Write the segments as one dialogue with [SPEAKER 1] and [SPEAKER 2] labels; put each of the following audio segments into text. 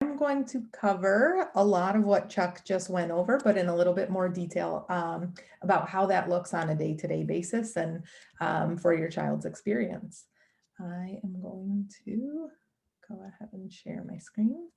[SPEAKER 1] I'm going to cover a lot of what Chuck just went over, but in a little bit more detail about how that looks on a day-to-day basis and for your child's experience. I am going to go ahead and share my screen.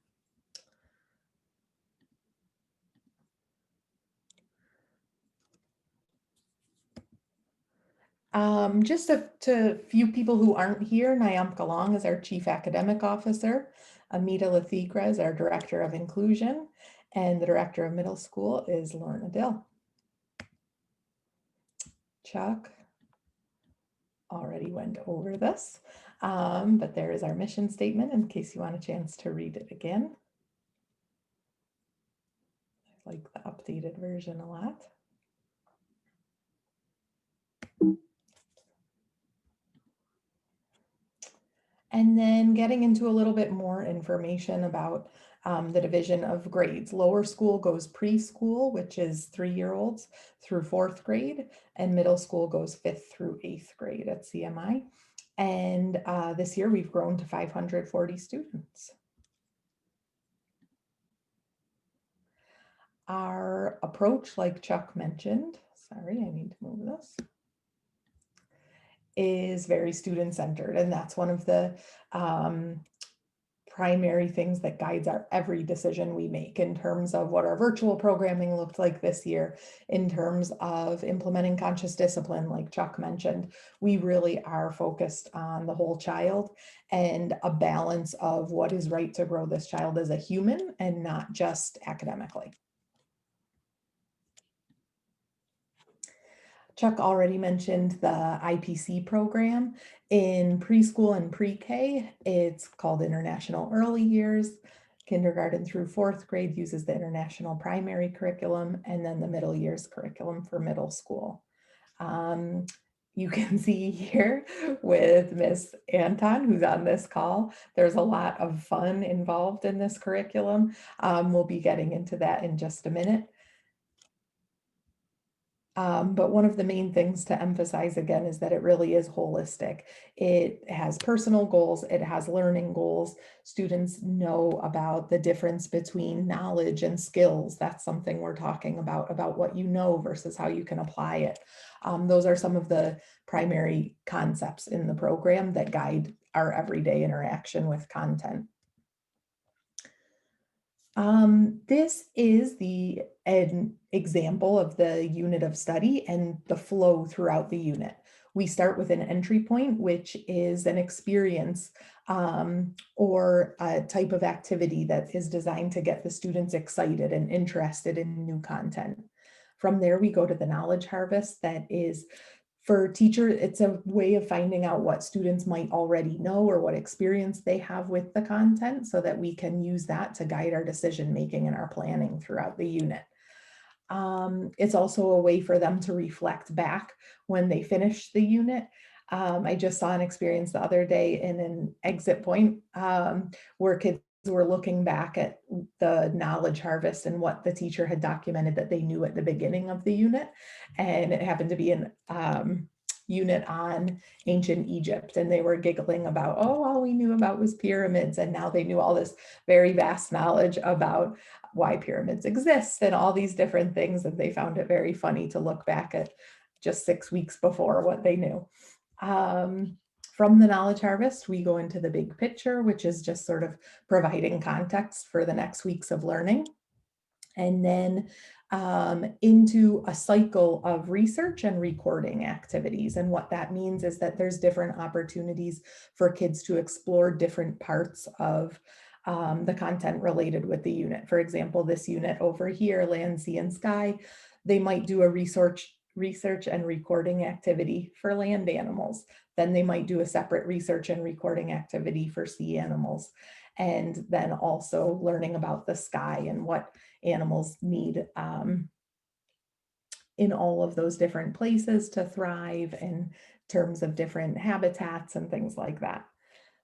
[SPEAKER 1] Just to few people who aren't here, Nayam Kalong is our Chief Academic Officer. Amita Lathigra is our Director of Inclusion, and the Director of Middle School is Lorna Dill. Chuck already went over this, but there is our mission statement in case you want a chance to read it again. I like the updated version a lot. And then getting into a little bit more information about the division of grades. Lower school goes preschool, which is 3-year-olds through 4th grade, and middle school goes 5th through 8th grade at CMI. And this year we've grown to 540 students. Our approach, like Chuck mentioned, sorry, I need to move this, is very student-centered, and that's one of the primary things that guides our every decision we make in terms of what our virtual programming looked like this year, in terms of implementing conscious discipline, like Chuck mentioned. We really are focused on the whole child and a balance of what is right to grow this child as a human and not just academically. Chuck already mentioned the IPC program. In preschool and pre-K, it's called International Early Years. Kindergarten through 4th grade uses the International Primary Curriculum, and then the middle years curriculum for middle school. You can see here with Miss Anton, who's on this call, there's a lot of fun involved in this curriculum. We'll be getting into that in just a minute. But one of the main things to emphasize again is that it really is holistic. It has personal goals, it has learning goals. Students know about the difference between knowledge and skills. That's something we're talking about what you know versus how you can apply it. Those are some of the primary concepts in the program that guide our everyday interaction with content. This is an example of the unit of study and the flow throughout the unit. We start with an entry point, which is an experience or a type of activity that is designed to get the students excited and interested in new content. From there, we go to the knowledge harvest. That is, for teachers, it's a way of finding out what students might already know or what experience they have with the content so that we can use that to guide our decision making and our planning throughout the unit. It's also a way for them to reflect back when they finish the unit. I just saw an experience the other day in an exit point where kids were looking back at the knowledge harvest and what the teacher had documented that they knew at the beginning of the unit. And it happened to be an unit on ancient Egypt. And they were giggling about, oh, all we knew about was pyramids. And now they knew all this very vast knowledge about why pyramids exist and all these different things. And they found it very funny to look back at just 6 weeks before what they knew. From the knowledge harvest, we go into the big picture, which is just sort of providing context for the next weeks of learning. And then into a cycle of research and recording activities. And what that means is that there's different opportunities for kids to explore different parts of the content related with the unit. For example, this unit over here, Land, Sea, and Sky, they might do a research and recording activity for land animals. Then they might do a separate research and recording activity for sea animals. And then also learning about the sky and what animals need in all of those different places to thrive in terms of different habitats and things like that.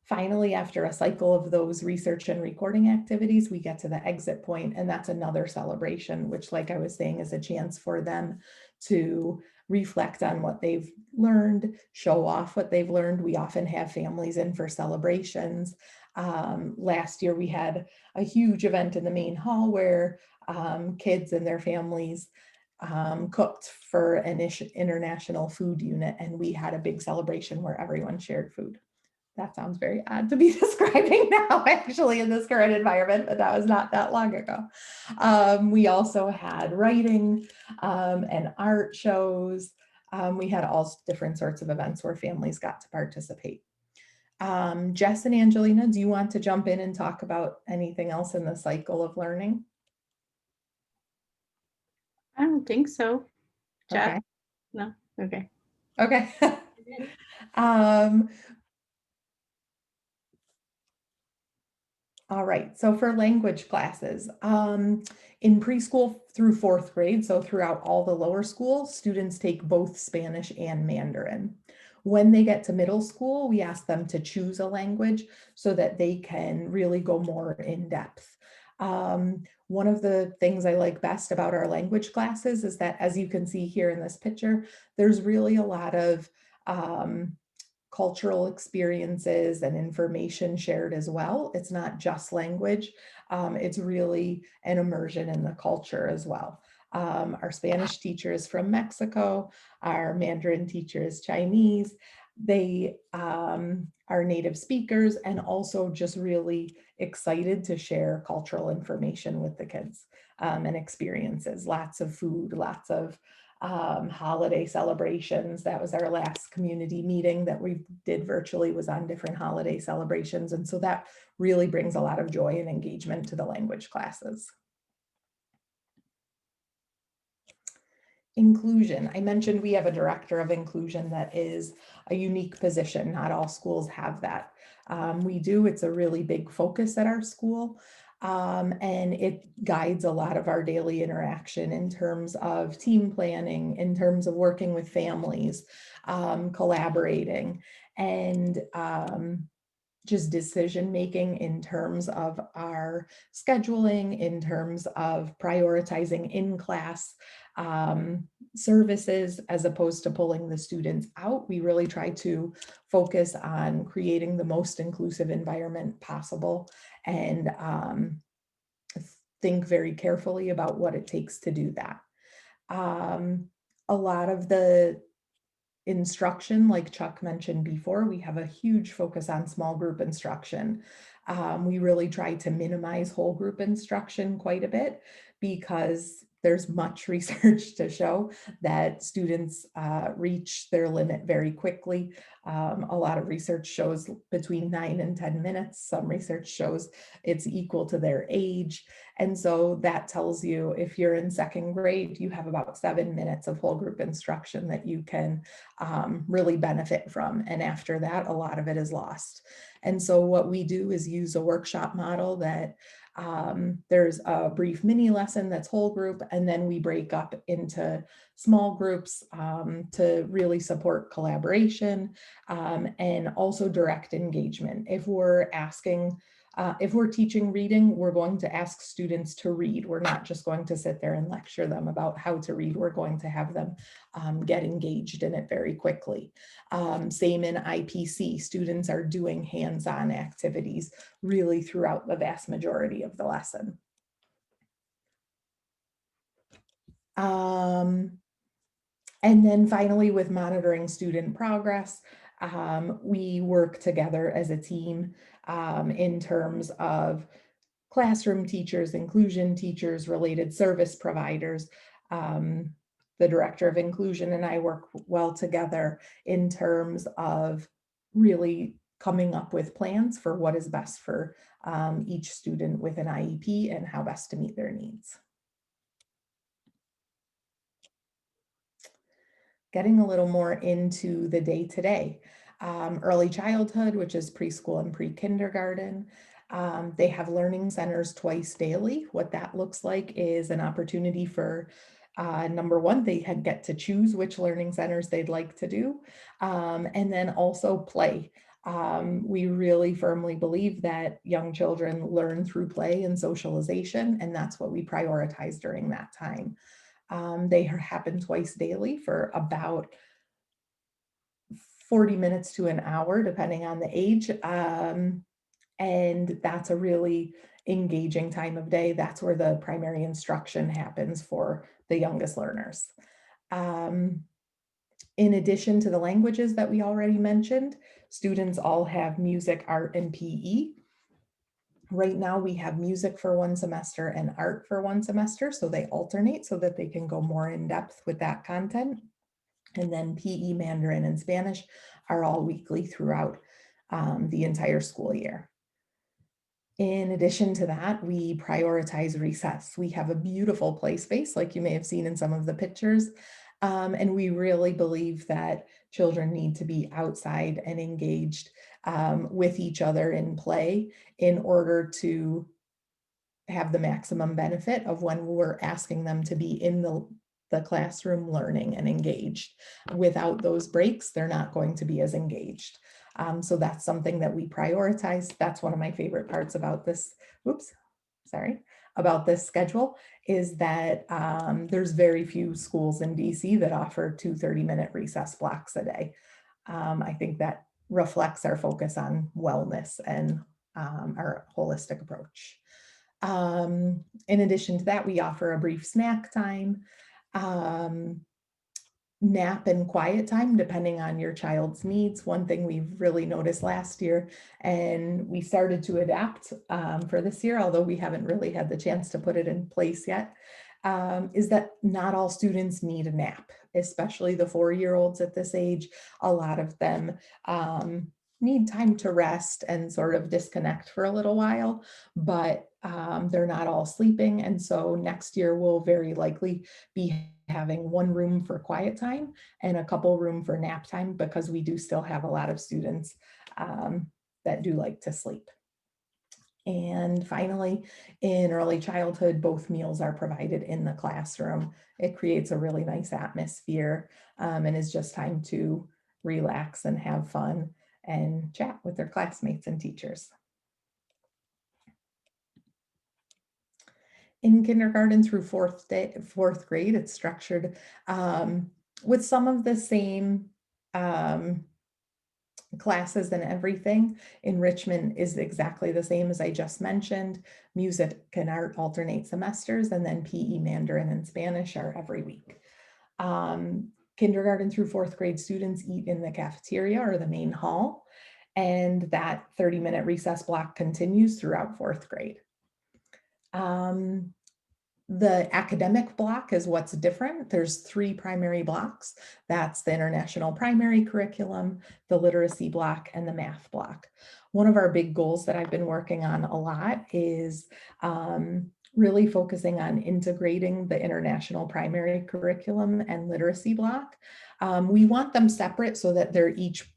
[SPEAKER 1] Finally, after a cycle of those research and recording activities, we get to the exit point, and that's another celebration, which, like I was saying, is a chance for them to reflect on what they've learned, show off what they've learned. We often have families in for celebrations, Last year we had a huge event in the main hall where kids and their families cooked for an international food unit, and we had a big celebration where everyone shared food. That sounds very odd to be describing now, actually, in this current environment, but that was not that long ago. We also had writing and art shows. We had all different sorts of events where families got to participate. Jess and Angelina, do you want to jump in and talk about anything else in the cycle of learning?
[SPEAKER 2] I don't think so. Jeff?
[SPEAKER 1] Okay.
[SPEAKER 2] No? Okay.
[SPEAKER 1] Okay. All right, so for language classes, in preschool through 4th grade, so throughout all the lower school, students take both Spanish and Mandarin. When they get to middle school, we ask them to choose a language so that they can really go more in depth. One of the things I like best about our language classes is that, as you can see here in this picture, there's really a lot of cultural experiences and information shared as well. It's not just language. It's really an immersion in the culture as well. Our Spanish teacher is from Mexico. Our Mandarin teacher is Chinese. They are native speakers and also just really excited to share cultural information with the kids and experiences. Lots of food, lots of holiday celebrations. That was our last community meeting that we did virtually, was on different holiday celebrations. And so that really brings a lot of joy and engagement to the language classes. Inclusion. I mentioned we have a director of inclusion that is a unique position. Not all schools have that. We do. It's a really big focus at our school. And it guides a lot of our daily interaction in terms of team planning, in terms of working with families, collaborating, and just decision making in terms of our scheduling, in terms of prioritizing in class services as opposed to pulling the students out. We really try to focus on creating the most inclusive environment possible and think very carefully about what it takes to do that. A lot of the instruction, like Chuck mentioned before, we have a huge focus on small group instruction. We really try to minimize whole group instruction quite a bit because there's much research to show that students reach their limit very quickly. A lot of research shows between 9 and 10 minutes. Some research shows it's equal to their age. And so that tells you if you're in 2nd grade, you have about 7 minutes of whole group instruction that you can really benefit from. And after that, a lot of it is lost. And so what we do is use a workshop model that there's a brief mini lesson that's whole group, and then we break up into small groups to really support collaboration and also direct engagement. If we're teaching reading, we're going to ask students to read. We're not just going to sit there and lecture them about how to read. We're going to have them get engaged in it very quickly. Same in IPC, students are doing hands-on activities really throughout the vast majority of the lesson. And then finally, with monitoring student progress, we work together as a team in terms of classroom teachers, inclusion teachers, related service providers. The director of inclusion and I work well together in terms of really coming up with plans for what is best for each student with an IEP and how best to meet their needs. Getting a little more into the day-to-day. Early childhood, which is preschool and pre-kindergarten. They have learning centers twice daily. What that looks like is an opportunity for number one, they get to choose which learning centers they'd like to do, and then also play. We really firmly believe that young children learn through play and socialization, and that's what we prioritize during that time. They happen twice daily for about 40 minutes to an hour, depending on the age. And that's a really engaging time of day. That's where the primary instruction happens for the youngest learners. Um, in addition to the languages that we already mentioned, students all have music, art, and PE. Right now we have music for one semester and art for one semester, so they alternate so that they can go more in depth with that content. And then PE, Mandarin, and Spanish are all weekly throughout the entire school year. In addition to that, we prioritize recess. We have a beautiful play space, like you may have seen in some of the pictures. And we really believe that children need to be outside and engaged with each other in play in order to have the maximum benefit of when we're asking them to be in the classroom learning and engaged. Without those breaks, they're not going to be as engaged. So that's something that we prioritize. That's one of my favorite parts about this, about this schedule is that there's very few schools in DC that offer 2 30-minute recess blocks a day. I think that reflects our focus on wellness and our holistic approach. In addition to that, we offer a brief snack time, nap and quiet time, depending on your child's needs. One thing we've really noticed last year, and we started to adapt for this year, although we haven't really had the chance to put it in place yet, is that not all students need a nap, especially the 4-year-olds at this age. A lot of them need time to rest and sort of disconnect for a little while, but they're not all sleeping. And so next year we'll very likely be having one room for quiet time and a couple room for nap time, because we do still have a lot of students that do like to sleep. And finally, in early childhood, both meals are provided in the classroom. It creates a really nice atmosphere and is just time to relax and have fun and chat with their classmates and teachers. In kindergarten through fourth grade, it's structured with some of the same classes and everything. Enrichment is exactly the same as I just mentioned. Music and art alternate semesters, and then PE, Mandarin, and Spanish are every week. Kindergarten through fourth grade students eat in the cafeteria or the main hall, and that 30-minute recess block continues throughout fourth grade. The academic block is what's different. There's 3 primary blocks. That's the international primary curriculum, the literacy block, and the math block. One of our big goals that I've been working on a lot is really focusing on integrating the international primary curriculum and literacy block. We want them separate so that they're each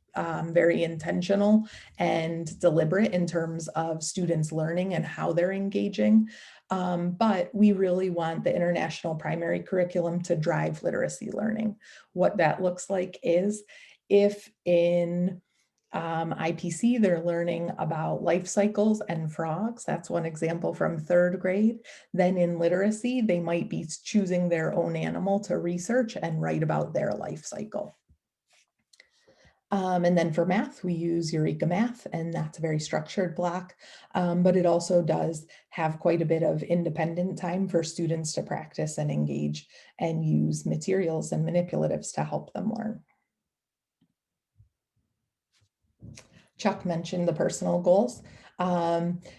[SPEAKER 1] very intentional and deliberate in terms of students learning and how they're engaging. But we really want the international primary curriculum to drive literacy learning. What that looks like is if in IPC, they're learning about life cycles and frogs. That's one example from 3rd grade. Then in literacy, they might be choosing their own animal to research and write about their life cycle. And then for math, we use Eureka Math, and that's a very structured block, but it also does have quite a bit of independent time for students to practice and engage and use materials and manipulatives to help them learn. Chuck mentioned the personal goals.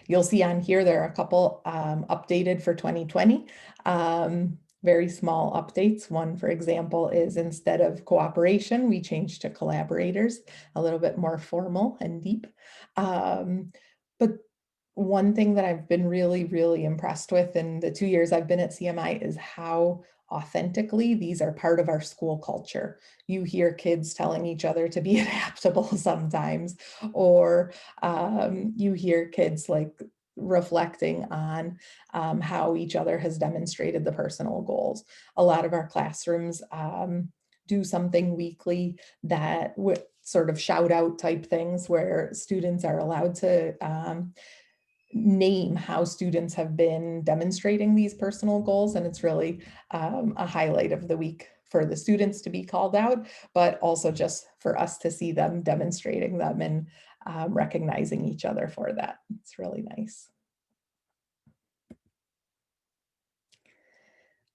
[SPEAKER 1] You'll see on here, there are a couple updated for 2020. Very small updates. One, for example, is instead of cooperation, we changed to collaborators, a little bit more formal and deep. But one thing that I've been really, really impressed with in the 2 years I've been at CMI is how authentically these are part of our school culture. You hear kids telling each other to be adaptable sometimes, or you hear kids like reflecting on how each other has demonstrated the personal goals. A lot of our classrooms do something weekly that would sort of shout out type things where students are allowed to name how students have been demonstrating these personal goals. And it's really a highlight of the week for the students to be called out, but also just for us to see them demonstrating them and recognizing each other for that. It's really nice.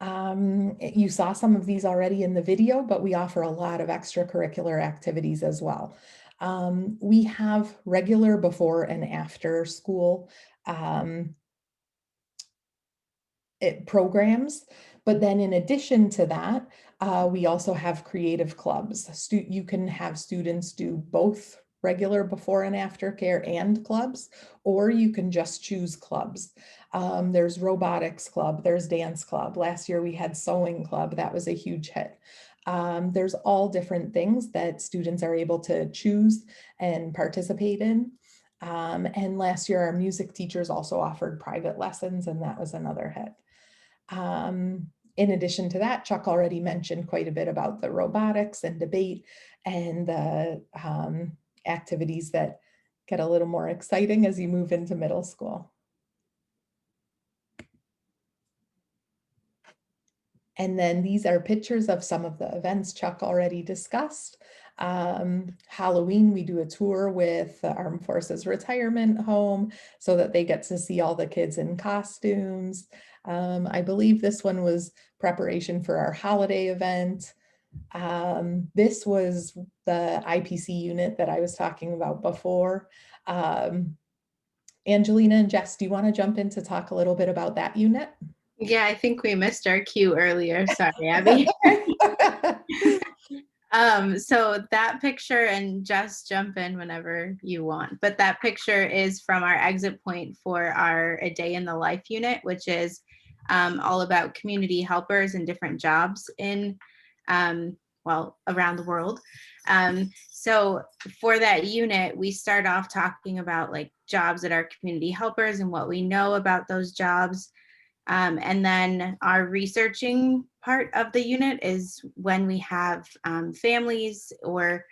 [SPEAKER 1] You saw some of these already in the video, but we offer a lot of extracurricular activities as well. We have regular before and after school programs, but then in addition to that, we also have creative clubs. You can have students do both regular before and after care and clubs, or you can just choose clubs. There's robotics club, there's dance club. Last year we had sewing club, that was a huge hit. There's all different things that students are able to choose and participate in. And last year our music teachers also offered private lessons, and that was another hit. In addition to that, Chuck already mentioned quite a bit about the robotics and debate and the activities that get a little more exciting as you move into middle school. And then these are pictures of some of the events Chuck already discussed. Halloween, we do a tour with the Armed Forces Retirement Home so that they get to see all the kids in costumes. I believe this one was preparation for our holiday event. This was the IPC unit that I was talking about before. Angelina and Jess, do you want to jump in to talk a little bit about that unit?
[SPEAKER 2] Yeah, I think we missed our cue earlier. Sorry, Abby. So that picture, and just jump in whenever you want, but that picture is from our exit point for our A Day in the Life unit, which is all about community helpers and different jobs in, well, around the world. So for that unit, we start off talking about like jobs that are community helpers and what we know about those jobs. And then our researching part of the unit is when we have families or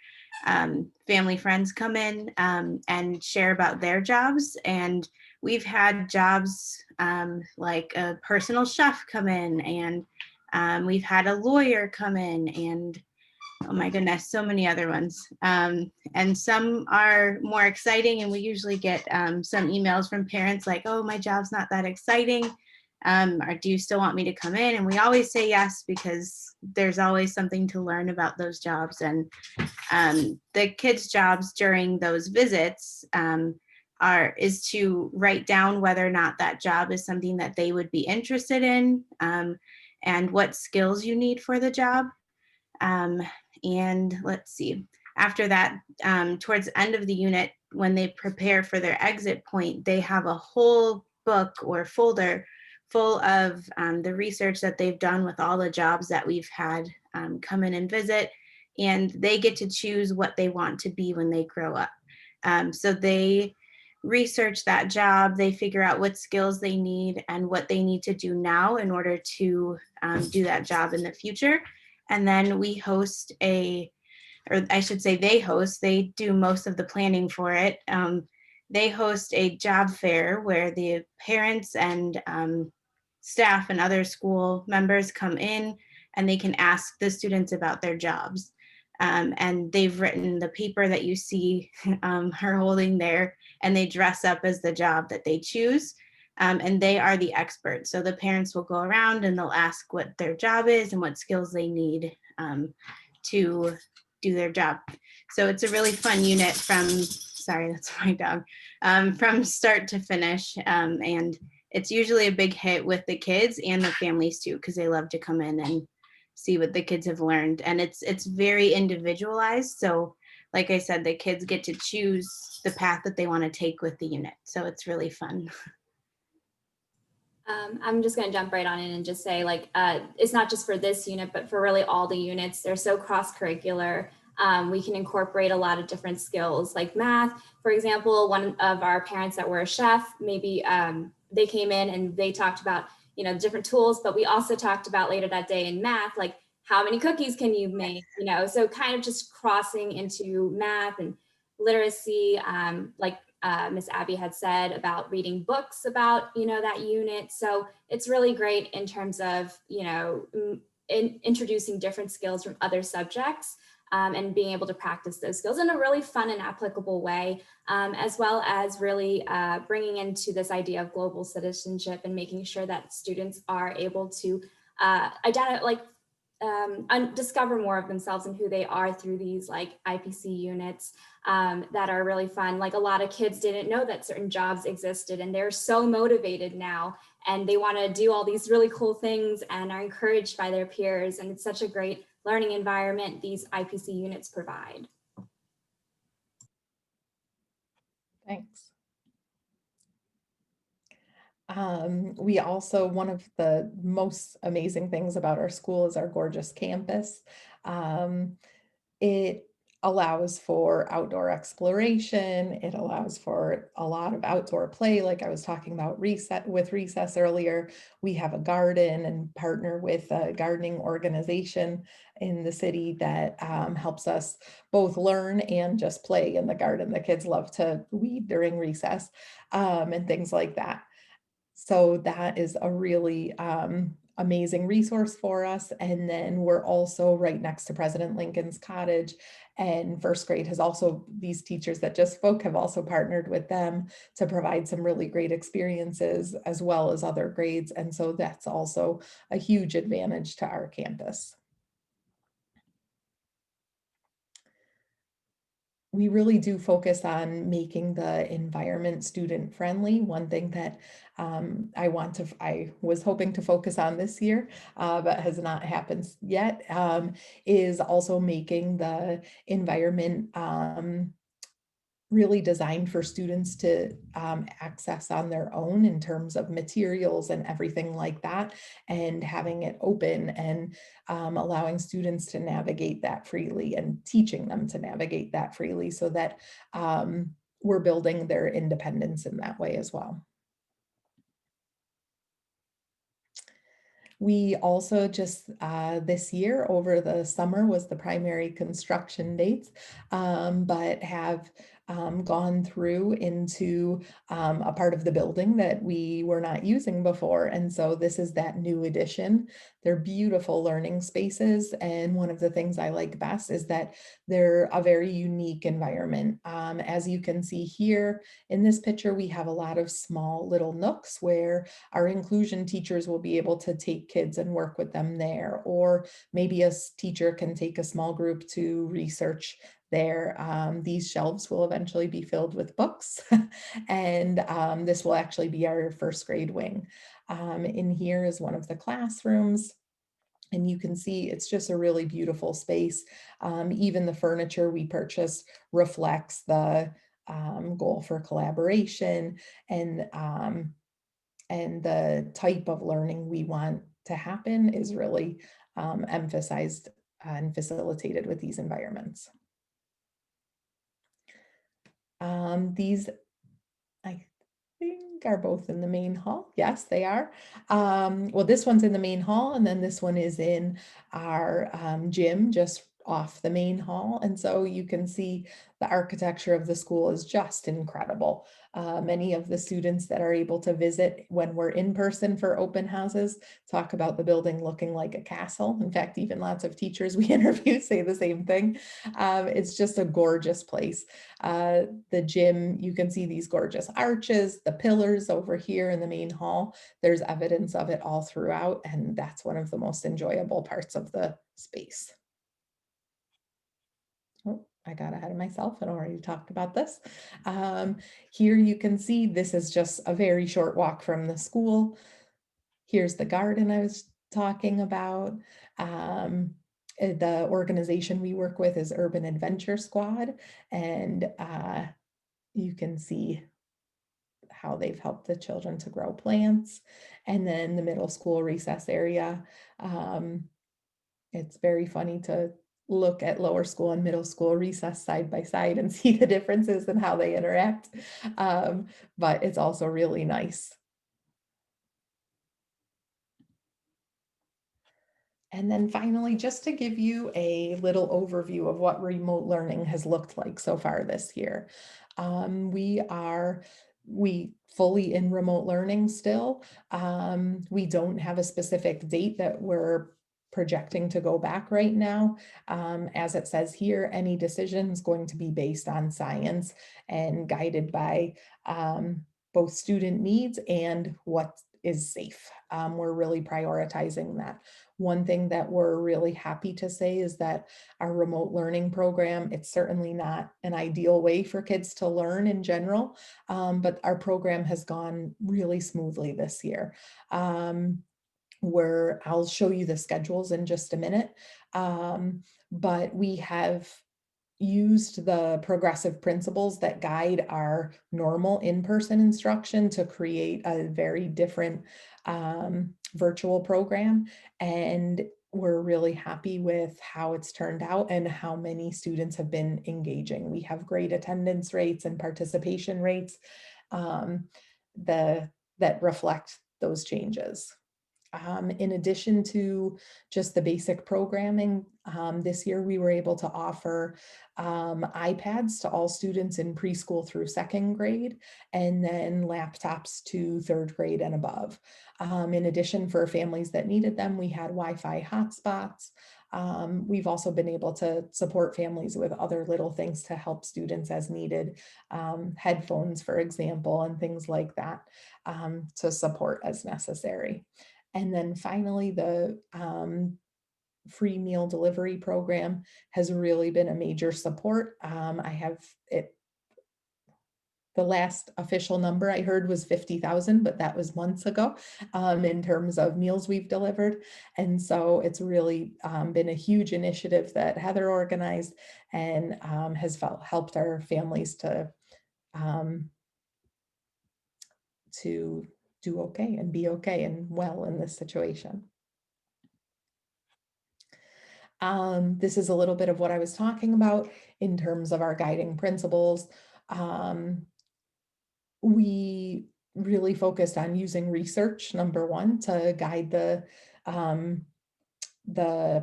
[SPEAKER 2] family friends come in and share about their jobs. And we've had jobs like a personal chef come in, and we've had a lawyer come in, and oh my goodness, so many other ones. And some are more exciting, and we usually get some emails from parents like, oh, my job's not that exciting. Or do you still want me to come in? And we always say yes, because there's always something to learn about those jobs. And the kids' jobs during those visits is to write down whether or not that job is something that they would be interested in, and what skills you need for the job. And let's see, after that, towards the end of the unit, when they prepare for their exit point, they have a whole book or folder full of the research that they've done with all the jobs that we've had come in and visit, and they get to choose what they want to be when they grow up. So they research that job, they figure out what skills they need and what they need to do now in order to do that job in the future. And then we host or I should say they do most of the planning for it. They host a job fair where the parents and staff and other school members come in, and they can ask the students about their jobs. And they've written the paper that you see her holding there, and they dress up as the job that they choose. And they are the experts. So the parents will go around and they'll ask what their job is and what skills they need to do their job. So it's a really fun unit sorry, that's my dog, from start to finish. And it's usually a big hit with the kids and the families too, because they love to come in and see what the kids have learned. And it's very individualized. So like I said, the kids get to choose the path that they want to take with the unit. So it's really fun.
[SPEAKER 3] I'm just going to jump right on in and just say, like, it's not just for this unit, but for really all the units. They're so cross-curricular. We can incorporate a lot of different skills, like math. For example, one of our parents that were a chef, maybe they came in and they talked about, different tools, but we also talked about later that day in math, like how many cookies can you make, so kind of just crossing into math and literacy, like Miss Abby had said about reading books about, that unit. So it's really great in terms of, introducing different skills from other subjects and being able to practice those skills in a really fun and applicable way, as well as really bringing into this idea of global citizenship and making sure that students are able to discover more of themselves and who they are through these like IPC units that are really fun. Like a lot of kids didn't know that certain jobs existed, and they're so motivated now, and they want to do all these really cool things and are encouraged by their peers. And it's such a great learning environment these IPC units provide.
[SPEAKER 1] Thanks. We also, one of the most amazing things about our school is our gorgeous campus. It allows for outdoor exploration. It allows for a lot of outdoor play, like I was talking about recess earlier. We have a garden and partner with a gardening organization in the city that helps us both learn and just play in the garden. The kids love to weed during recess and things like that. So that is a really amazing resource for us. And then we're also right next to President Lincoln's Cottage, and first grade has also, these teachers that just spoke have also partnered with them to provide some really great experiences as well as other grades. And so that's also a huge advantage to our campus. We really do focus on making the environment student friendly. One thing that I was hoping to focus on this year, but has not happened yet, is also making the environment really designed for students to access on their own in terms of materials and everything like that, and having it open and allowing students to navigate that freely and teaching them to navigate that freely, so that we're building their independence in that way as well. We also just this year over the summer was the primary construction dates, but have gone through into a part of the building that we were not using before. And so this is that new addition. They're beautiful learning spaces. And one of the things I like best is that they're a very unique environment. As you can see here in this picture, we have a lot of small little nooks where our inclusion teachers will be able to take kids and work with them there, or maybe a teacher can take a small group to research there. These shelves will eventually be filled with books, and this will actually be our first grade wing. In here is one of the classrooms, and you can see it's just a really beautiful space. Even the furniture we purchased reflects the goal for collaboration and the type of learning we want to happen is really emphasized and facilitated with these environments. These, I think, are both in the main hall. Yes, they are. Well, this one's in the main hall, and then this one is in our gym just off the main hall. And so you can see the architecture of the school is just incredible. Many of the students that are able to visit when we're in person for open houses talk about the building looking like a castle. In fact, even lots of teachers we interview say the same thing. It's just a gorgeous place. The gym, you can see these gorgeous arches, the pillars over here in the main hall. There's evidence of it all throughout, and that's one of the most enjoyable parts of the space. Oh, I got ahead of myself and already talked about this. Here you can see this is just a very short walk from the school. Here's the garden I was talking about. The organization we work with is Urban Adventure Squad, and you can see how they've helped the children to grow plants. And then the middle school recess area. It's very funny to look at lower school and middle school recess side by side and see the differences in how they interact. But it's also really nice. And then finally, just to give you a little overview of what remote learning has looked like so far this year. We fully in remote learning still. We don't have a specific date that we're projecting to go back right now. As it says here, any decision is going to be based on science and guided by both student needs and what is safe. We're really prioritizing that. One thing that we're really happy to say is that our remote learning program, it's certainly not an ideal way for kids to learn in general, but our program has gone really smoothly this year. Where I'll show you the schedules in just a minute. But we have used the progressive principles that guide our normal in-person instruction to create a very different virtual program. And we're really happy with how it's turned out and how many students have been engaging. We have great attendance rates and participation rates that reflect those changes. In addition to just the basic programming, this year we were able to offer iPads to all students in preschool through second grade, and then laptops to third grade and above. In addition, for families that needed them, we had Wi-Fi hotspots. We've also been able to support families with other little things to help students as needed, headphones, for example, and things like that, to support as necessary. And then finally, the free meal delivery program has really been a major support. I have it. The last official number I heard was 50,000, but that was months ago, in terms of meals we've delivered. And so it's really been a huge initiative that Heather organized and has helped our families um, to do okay and be okay and well in this situation. This is a little bit of what I was talking about in terms of our guiding principles. We really focused on using research, number one, to guide the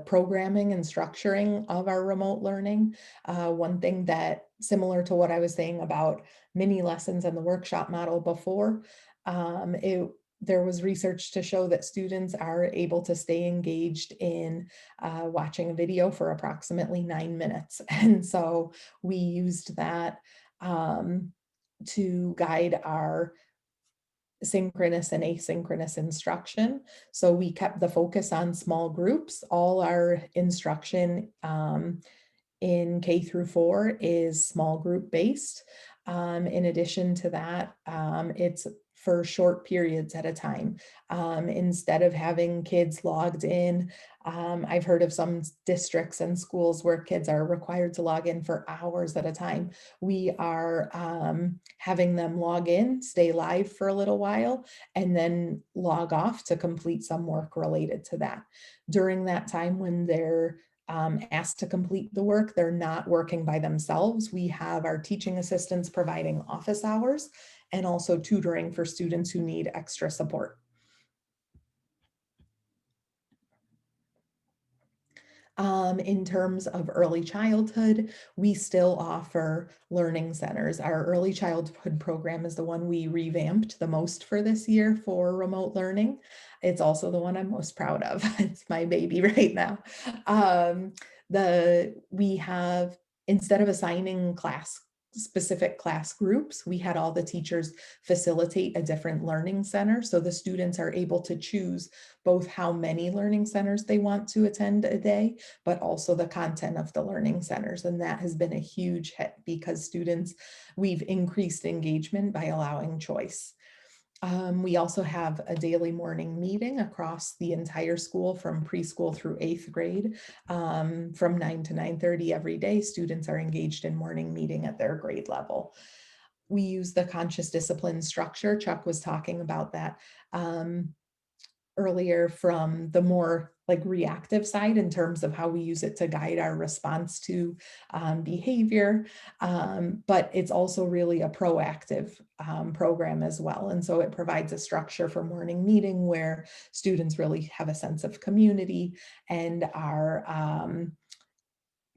[SPEAKER 1] programming and structuring of our remote learning. One thing that, similar to what I was saying about mini lessons and the workshop model before, there was research to show that students are able to stay engaged in watching a video for approximately 9 minutes. And so we used that to guide our synchronous and asynchronous instruction. So we kept the focus on small groups. All our instruction in K through 4 is small group based. In addition to that, it's for short periods at a time. Instead of having kids logged in, I've heard of some districts and schools where kids are required to log in for hours at a time. We are having them log in, stay live for a little while, and then log off to complete some work related to that. During that time when they're asked to complete the work, they're not working by themselves. We have our teaching assistants providing office hours and also tutoring for students who need extra support. In terms of early childhood, we still offer learning centers. Our early childhood program is the one we revamped the most for this year for remote learning. It's also the one I'm most proud of. It's my baby right now. We have, instead of assigning specific class groups, we had all the teachers facilitate a different learning center. So the students are able to choose both how many learning centers they want to attend a day, but also the content of the learning centers. And that has been a huge hit because we've increased engagement by allowing choice. We also have a daily morning meeting across the entire school from preschool through 8th grade. From 9 to 9:30 every day, students are engaged in morning meeting at their grade level. We use the conscious discipline structure. Chuck was talking about that earlier, from the more like reactive side in terms of how we use it to guide our response to behavior. But it's also really a proactive program as well. And so it provides a structure for morning meeting where students really have a sense of community and are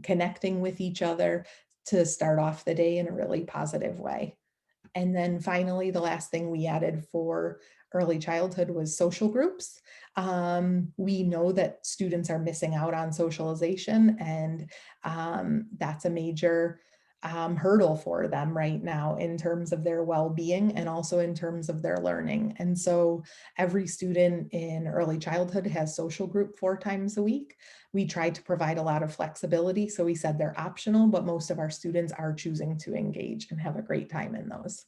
[SPEAKER 1] connecting with each other to start off the day in a really positive way. And then finally, the last thing we added for early childhood was social groups. We know that students are missing out on socialization, and that's a major hurdle for them right now in terms of their well-being and also in terms of their learning. And so every student in early childhood has social group 4 times a week. We try to provide a lot of flexibility. So we said they're optional, but most of our students are choosing to engage and have a great time in those.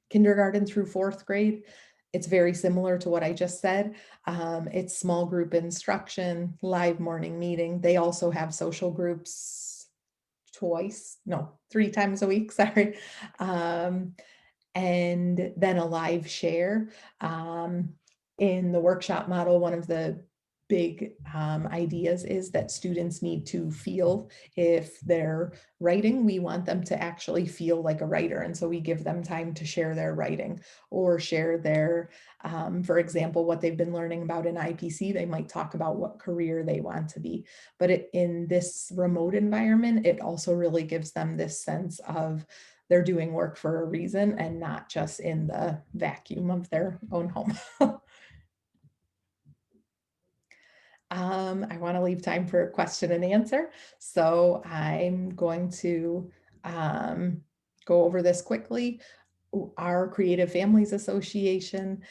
[SPEAKER 1] Kindergarten through 4th grade, it's very similar to what I just said. It's small group instruction, live morning meeting. They also have social groups 3 times a week, sorry. And then a live share. In the workshop model, one of the big ideas is that students need to feel if they're writing. We want them to actually feel like a writer. And so we give them time to share their writing or share their, for example, what they've been learning about in IPC. They might talk about what career they want to be. But in this remote environment, it also really gives them this sense of they're doing work for a reason and not just in the vacuum of their own home. I want to leave time for question and answer. So I'm going to go over this quickly. Our Creative Families Association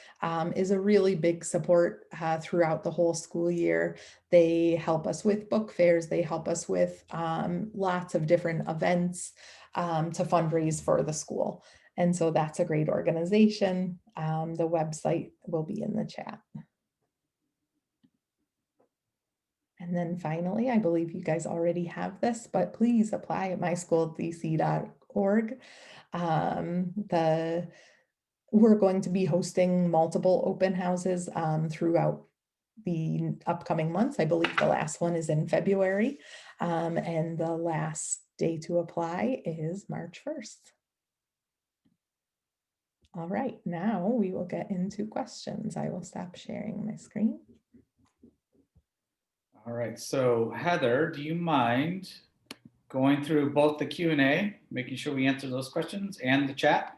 [SPEAKER 1] is a really big support throughout the whole school year. They help us with book fairs. They help us with lots of different events to fundraise for the school. And so that's a great organization. The website will be in the chat. And then finally, I believe you guys already have this, but please apply at myschooldc.org. We're going to be hosting multiple open houses throughout the upcoming months. I believe the last one is in February, and the last day to apply is March 1st. All right, now we will get into questions. I will stop sharing my screen.
[SPEAKER 4] All right, so Heather, do you mind going through both the Q&A, making sure we answer those questions, and the chat?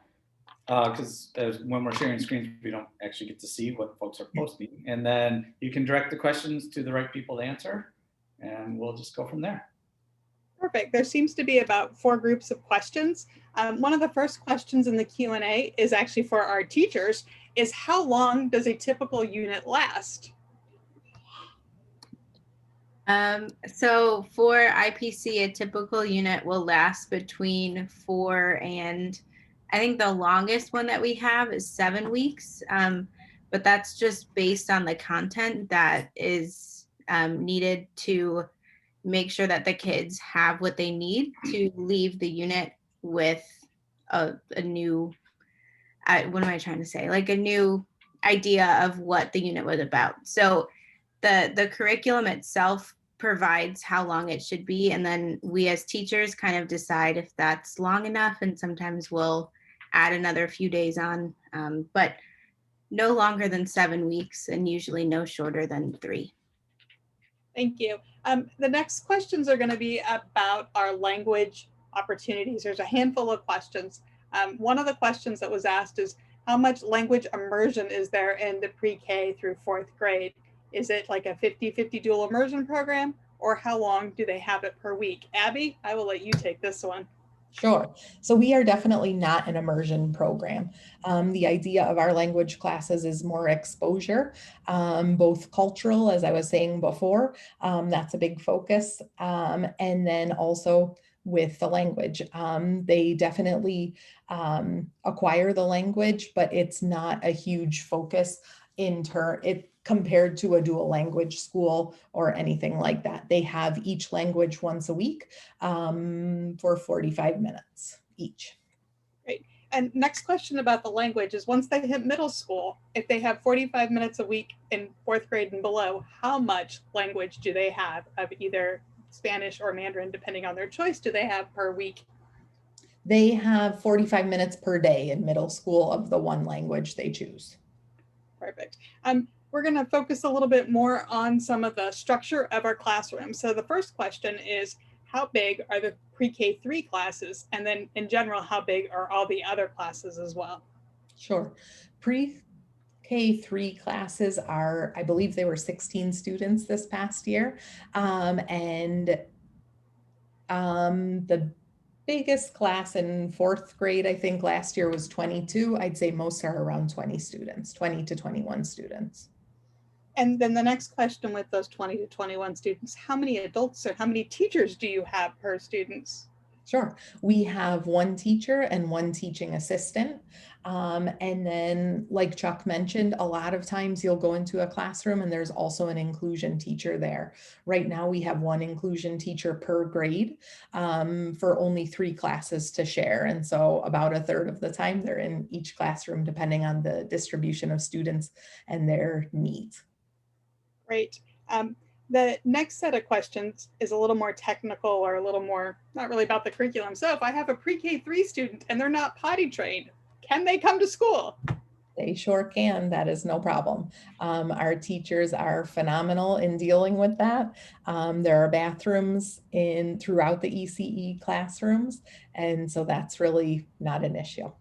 [SPEAKER 4] Because when we're sharing screens, we don't actually get to see what folks are posting. And then you can direct the questions to the right people to answer, and we'll just go from there.
[SPEAKER 5] Perfect. There seems to be about 4 groups of questions. One of the first questions in the Q&A is actually for our teachers, is how long does a typical unit last?
[SPEAKER 2] So for IPC, a typical unit will last between 4 and I think the longest one that we have is 7 weeks. But that's just based on the content that is needed to make sure that the kids have what they need to leave the unit with a new, what am I trying to say? Like a new idea of what the unit was about. So the curriculum itself provides how long it should be, and then we as teachers kind of decide if that's long enough, and sometimes we'll add another few days on, but no longer than 7 weeks and usually no shorter than 3.
[SPEAKER 5] Thank you. The next questions are going to be about our language opportunities. There's a handful of questions. One of the questions that was asked is, how much language immersion is there in the pre-K through 4th grade? Is it like a 50-50 dual immersion program, or how long do they have it per week? Abby, I will let you take this one.
[SPEAKER 1] Sure. So we are definitely not an immersion program. The idea of our language classes is more exposure, both cultural, as I was saying before, that's a big focus, and then also with the language. They definitely acquire the language, but it's not a huge focus compared to a dual language school or anything like that. They have each language once a week for 45 minutes each.
[SPEAKER 5] Great. And next question about the language is, once they hit middle school, if they have 45 minutes a week in 4th grade and below, how much language do they have of either Spanish or Mandarin, depending on their choice, do they have per week?
[SPEAKER 1] They have 45 minutes per day in middle school of the one language they choose.
[SPEAKER 5] Perfect. We're going to focus a little bit more on some of the structure of our classroom. So the first question is, how big are the pre-K 3 classes? And then in general, how big are all the other classes as well?
[SPEAKER 1] Sure. Pre-K3 classes are, I believe they were 16 students this past year. The biggest class in fourth grade, I think last year was 22. I'd say most are around 20 students, 20 to 21 students.
[SPEAKER 5] And then the next question with those 20 to 21 students, how many adults or how many teachers do you have per students?
[SPEAKER 1] Sure. We have one teacher and one teaching assistant. And then, like Chuck mentioned, a lot of times you'll go into a classroom and there's also an inclusion teacher there. Right now, we have one inclusion teacher per grade for only 3 classes to share. And so about a third of the time they're in each classroom, depending on the distribution of students and their needs.
[SPEAKER 5] Great. The next set of questions is a little more technical or a little more, not really about the curriculum. So if I have a pre-K3 student and they're not potty trained, can they come to school?
[SPEAKER 1] They sure can. That is no problem. Our teachers are phenomenal in dealing with that. There are bathrooms throughout the ECE classrooms, and so that's really not an issue.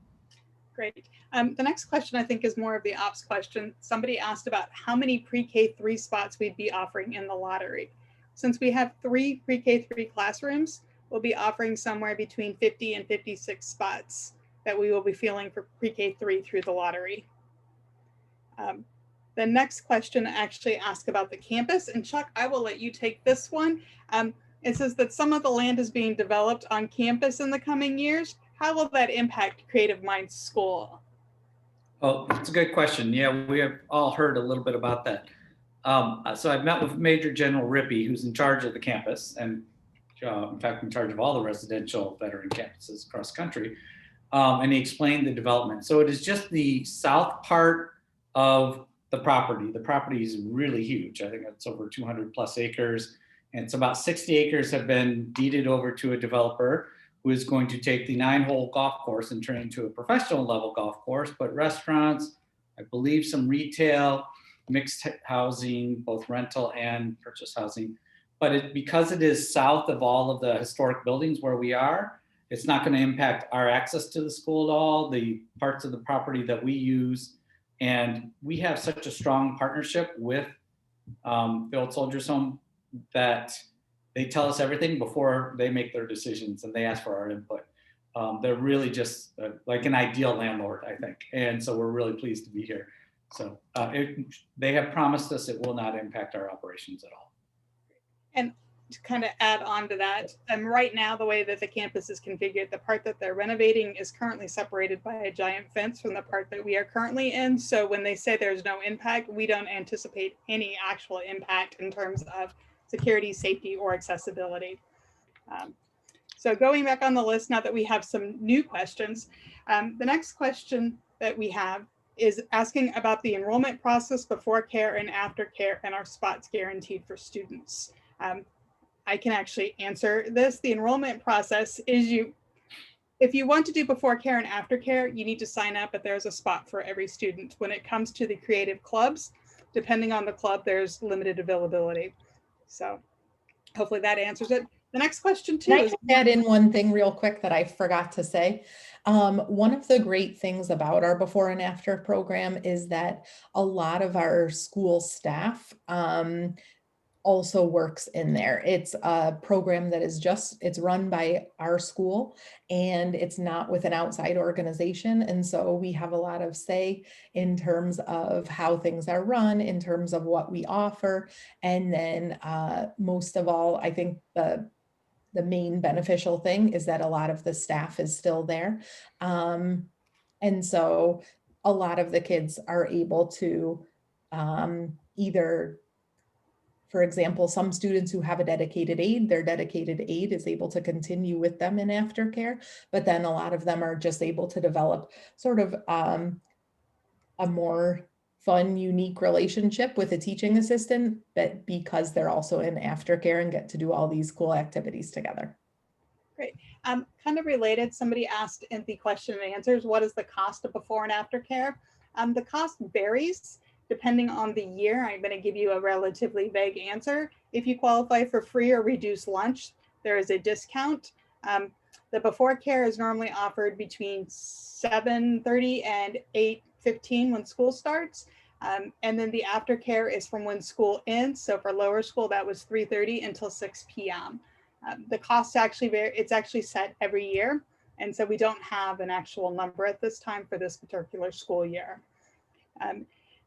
[SPEAKER 5] Great. The next question I think is more of the ops question. Somebody asked about how many pre-K3 spots we'd be offering in the lottery. Since we have 3 pre-K3 classrooms, we'll be offering somewhere between 50 and 56 spots that we will be filling for pre-K3 through the lottery. The next question actually asks about the campus, and Chuck, I will let you take this one. It says that some of the land is being developed on campus in the coming years. How will that impact Creative Minds School?
[SPEAKER 4] Oh, that's a good question. Yeah, we have all heard a little bit about that. So I've met with Major General Rippey, who's in charge of the campus, and in fact, in charge of all the residential veteran campuses across the country. And he explained the development. So it is just the south part of the property. The property is really huge. I think it's over 200 plus acres. And it's about 60 acres have been deeded over to a developer who is going to take the 9-hole golf course and turn it into a professional level golf course, but restaurants, I believe some retail, mixed housing, both rental and purchase housing. But because it is south of all of the historic buildings where we are, it's not going to impact our access to the school at all, the parts of the property that we use. And we have such a strong partnership with the Old Soldiers Home that they tell us everything before they make their decisions and they ask for our input. They're really just like an ideal landlord, I think. And so we're really pleased to be here. So they have promised us it will not impact our operations at all.
[SPEAKER 5] And to kind of add on to that, right now, the way that the campus is configured, the part that they're renovating is currently separated by a giant fence from the part that we are currently in. So when they say there's no impact, we don't anticipate any actual impact in terms of security, safety, or accessibility. So going back on the list, now that we have some new questions, the next question that we have is asking about the enrollment process before care and after care and our spots guaranteed for students. I can actually answer this. The enrollment process is if you want to do before care and after care, you need to sign up, but there's a spot for every student. When it comes to the creative clubs, depending on the club, there's limited availability. So hopefully that answers it. The next question too is—
[SPEAKER 1] Can I add in one thing real quick that I forgot to say? One of the great things about our before and after program is that a lot of our school staff also works in there. It's a program that is it's run by our school and it's not with an outside organization. And so we have a lot of say in terms of how things are run, in terms of what we offer. And then most of all, I think the main beneficial thing is that a lot of the staff is still there. And so a lot of the kids are able to either, for example, some students who have a dedicated aide, their dedicated aide is able to continue with them in aftercare, but then a lot of them are just able to develop sort of a more fun, unique relationship with a teaching assistant, but because they're also in aftercare and get to do all these cool activities together.
[SPEAKER 5] Great. Kind of related, somebody asked in the question and answers, what is the cost of before and after care? The cost varies depending on the year. I'm going to give you a relatively vague answer. If you qualify for free or reduced lunch, there is a discount. The before care is normally offered between 7:30 and 8:15 when school starts. And then the aftercare is from when school ends. So for lower school, that was 3:30 until 6 p.m. The cost actually it's actually set every year. And so we don't have an actual number at this time for this particular school year.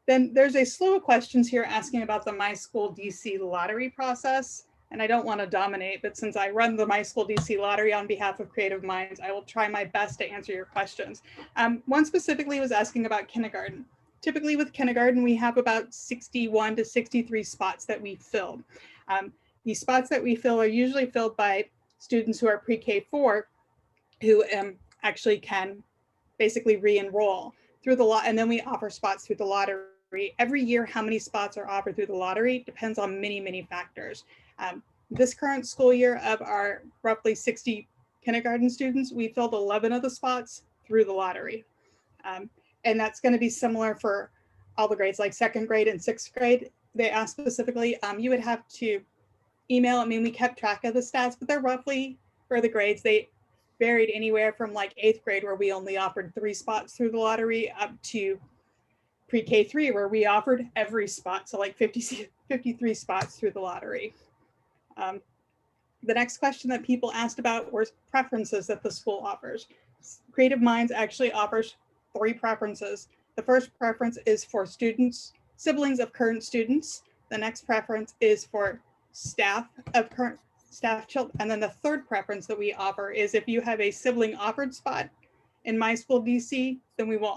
[SPEAKER 5] Then there's a slew of questions here asking about the My School DC lottery process. And I don't want to dominate, but since I run the My School DC lottery on behalf of Creative Minds, I will try my best to answer your questions. One specifically was asking about kindergarten. Typically with kindergarten, we have about 61 to 63 spots that we fill. These spots that we fill are usually filled by students who are pre-K4 who actually can basically re-enroll through the lot, and then we offer spots through the lottery. Every year, how many spots are offered through the lottery depends on many, many factors. This current school year, of our roughly 60 kindergarten students, we filled 11 of the spots through the lottery. And that's going to be similar for all the grades, like second grade and sixth grade. They asked specifically, you would have to email. I mean, we kept track of the stats, but they're roughly for the grades. They varied anywhere from like eighth grade, where we only offered 3 spots through the lottery, up to pre-K3, where we offered every spot. So like 53 spots through the lottery. The next question that people asked about was preferences that the school offers. Creative Minds actually offers 3 preferences. The first preference is for students, siblings of current students. The next preference is for staff of current staff children. And then the third preference that we offer is if you have a sibling offered spot in My School DC, then we will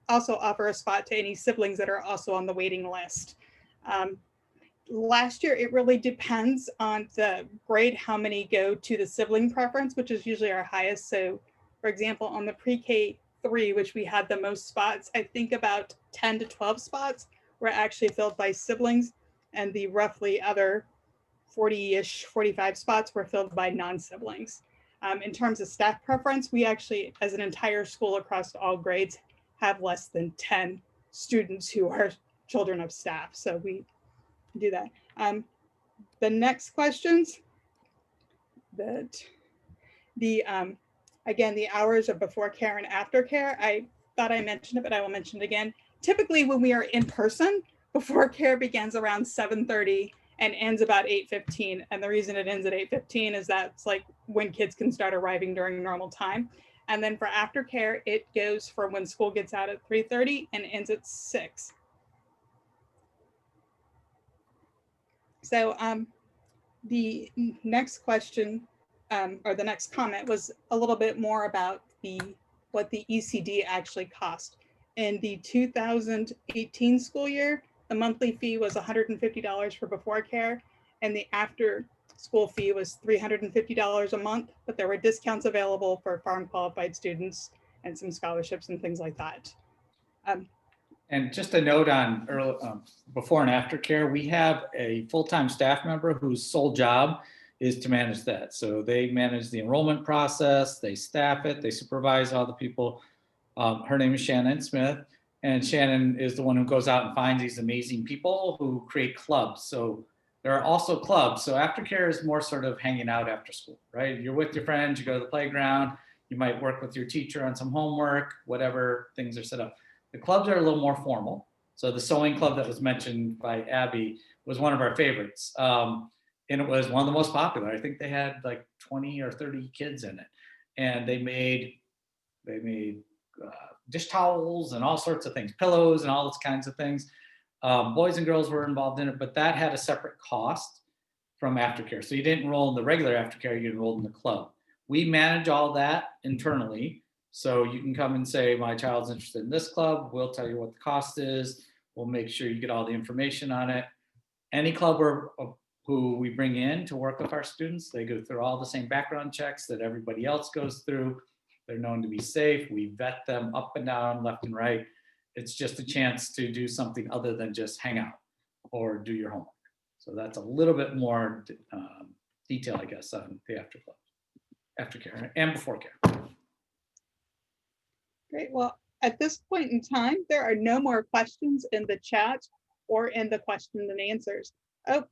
[SPEAKER 5] also offer a spot to any siblings that are also on the waiting list. Last year, it really depends on the grade, how many go to the sibling preference, which is usually our highest. So for example, on the pre-K3, which we had the most spots, I think about 10 to 12 spots were actually filled by siblings, and the roughly other 40-ish, 45 spots were filled by non-siblings. In terms of staff preference, we actually, as an entire school across all grades, have less than 10 students who are children of staff. So we do that. The next questions, again, the hours of before care and after care, I thought I mentioned it, but I will mention it again. Typically when we are in person, before care begins around 7:30 and ends about 8:15. And the reason it ends at 8:15 is that's like when kids can start arriving during normal time. And then for aftercare, it goes from when school gets out at 3:30 and ends at 6. So the next question, or the next comment, was a little bit more about what the ECD actually cost. In the 2018 school year, the monthly fee was $150 for before care, and the after school fee was $350 a month, but there were discounts available for farm qualified students and some scholarships and things like that.
[SPEAKER 4] And just a note on before and after care, we have a full-time staff member whose sole job is to manage that. So they manage the enrollment process, they staff it, they supervise all the people. Her name is Shannon Smith, and Shannon is the one who goes out and finds these amazing people who create clubs. So there are also clubs. So aftercare is more sort of hanging out after school, right? You're with your friends, you go to the playground, you might work with your teacher on some homework, whatever things are set up. The clubs are a little more formal. So the sewing club that was mentioned by Abby was one of our favorites. And it was one of the most popular. I think they had like 20 or 30 kids in it. And they made dish towels and all sorts of things, pillows and all those kinds of things. Boys and girls were involved in it, but that had a separate cost from aftercare. So you didn't enroll in the regular aftercare, you enrolled in the club. We manage all that internally. So you can come and say, my child's interested in this club. We'll tell you what the cost is. We'll make sure you get all the information on it. Any club who we bring in to work with our students, they go through all the same background checks that everybody else goes through. They're known to be safe. We vet them up and down, left and right. It's just a chance to do something other than just hang out or do your homework. So that's a little bit more detail, I guess, on the aftercare and before care.
[SPEAKER 5] Great. Well, at this point in time, there are no more questions in the chat or in the question and answers. Oh,